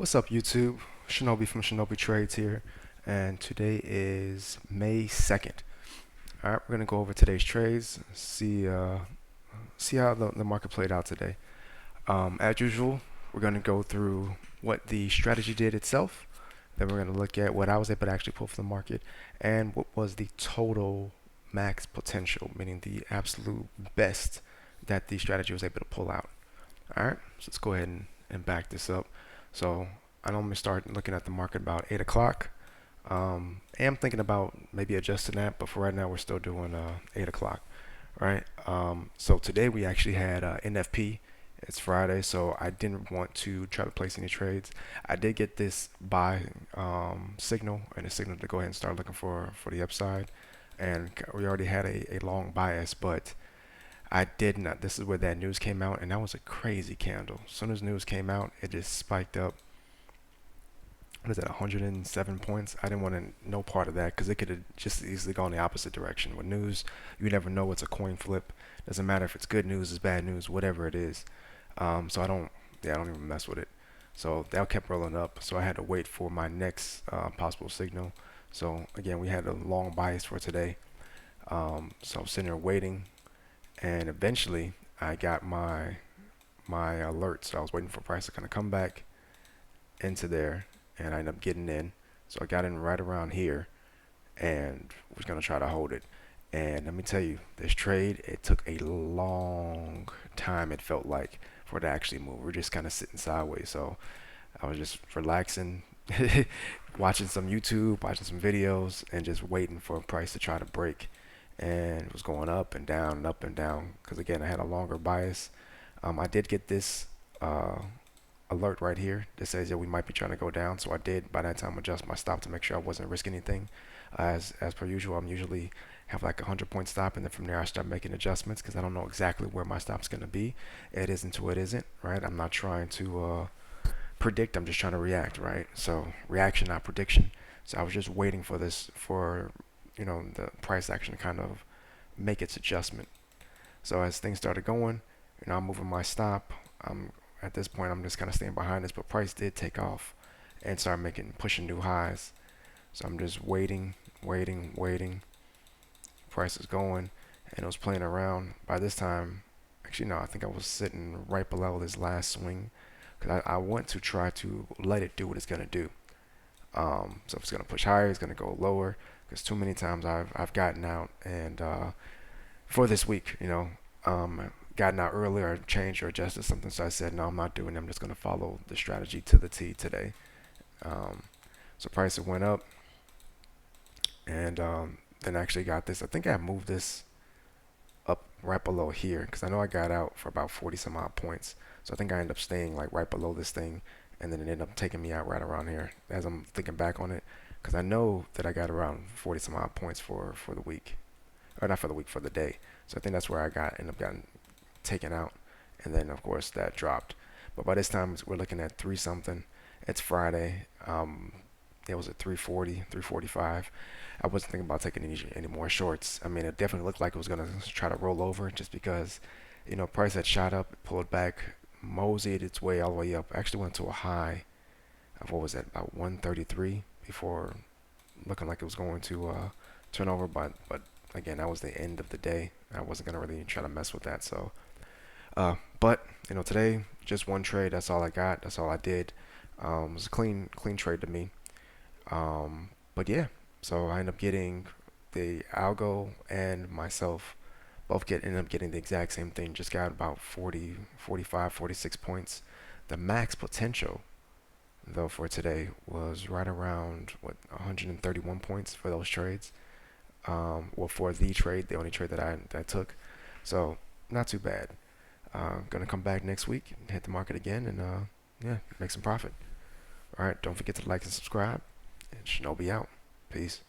What's up, YouTube? Shinobi from Shinobi Trades here, and today is May 2nd. All right, we're gonna go over today's trades, see how the market played out today. As usual, we're gonna go through what the strategy did itself. Then we're gonna look at what I was able to actually pull from the market, and what was the total max potential, meaning the absolute best that the strategy was able to pull out. All right, so let's go ahead and back this up. So I normally start looking at the market about 8 o'clock. I am thinking about maybe adjusting that, but for right now we're still doing 8 o'clock. Right. So today we actually had NFP. It's Friday, so I didn't want to try to place any trades. I did get this buy signal and a signal to go ahead and start looking for the upside, and we already had a long bias, but I did not. This is where that news came out, and that was a crazy candle. As soon as news came out, it just spiked up. What is that, 107 points? I didn't want no part of that because it could have just easily gone the opposite direction. With news, you never know. It's a coin flip. Doesn't matter if it's good news, it's bad news, whatever it is. So I don't even mess with it. So that kept rolling up. So I had to wait for my next possible signal. So again, we had a long bias for today. So I was sitting there waiting, and eventually I got my alert. So I was waiting for price to kind of come back into there, and I ended up getting in. So I got in right around here, and was gonna try to hold it. And let me tell you, this trade, it took a long time, it felt like, for it to actually move. We're just kind of sitting sideways. So I was just relaxing, watching some YouTube, watching some videos, and just waiting for a price to try to break. And it was going up and down and up and down because again I had a longer bias. I did get this uh, alert right here that says that we might be trying to go down, so I did by that time adjust my stop to make sure I wasn't risking anything. As per usual, I'm usually have like a 100 point stop, and then from there I start making adjustments because I don't know exactly where my stop's going to be. It isn't to it isn't, right? I'm not trying to predict, I'm just trying to react, right? So reaction, not prediction. So I was just waiting for this, for the price action to kind of make its adjustment. So as things started going, I'm moving my stop. At this point I'm just kind of staying behind this, but price did take off and start pushing new highs. So I'm just waiting. Price is going, and it was playing around. By this time, actually no, I think I was sitting right below this last swing because I want to try to let it do what it's gonna do. So if it's gonna push higher, it's gonna go lower. Because too many times I've gotten out, and for this week, gotten out earlier, or changed or adjusted something. So I said, no, I'm not doing it. I'm just gonna follow the strategy to the T today. Um, so price went up, and then I actually got this. I think I moved this up right below here because I know I got out for about 40 some odd points. So I think I ended up staying like right below this thing, and then it ended up taking me out right around here as I'm thinking back on it, because I know that I got around 40 some odd points for the week, or not for the week, for the day. So I think that's where I ended up getting taken out, and then of course that dropped. But by this time we're looking at three something. It's Friday. It was at 340, 345. I wasn't thinking about taking any more shorts. I mean, it definitely looked like it was gonna try to roll over just because, price had shot up, pulled back, moseyed its way all the way up. Actually went to a high of what was that, about 133 before looking like it was going to turn over. But again, that was the end of the day. I wasn't gonna really try to mess with that. So, but today just one trade. That's all I got. That's all I did. It was a clean trade to me. But yeah, so I ended up getting the algo and myself both ended up getting the exact same thing. Just got about 40, 45, 46 points. The max potential though for today was right around 131 points for those trades. Well, for the trade, the only trade that I took. So not too bad. Gonna come back next week and hit the market again, and yeah, make some profit. All right, don't forget to like and subscribe. And Shinobi out. Peace.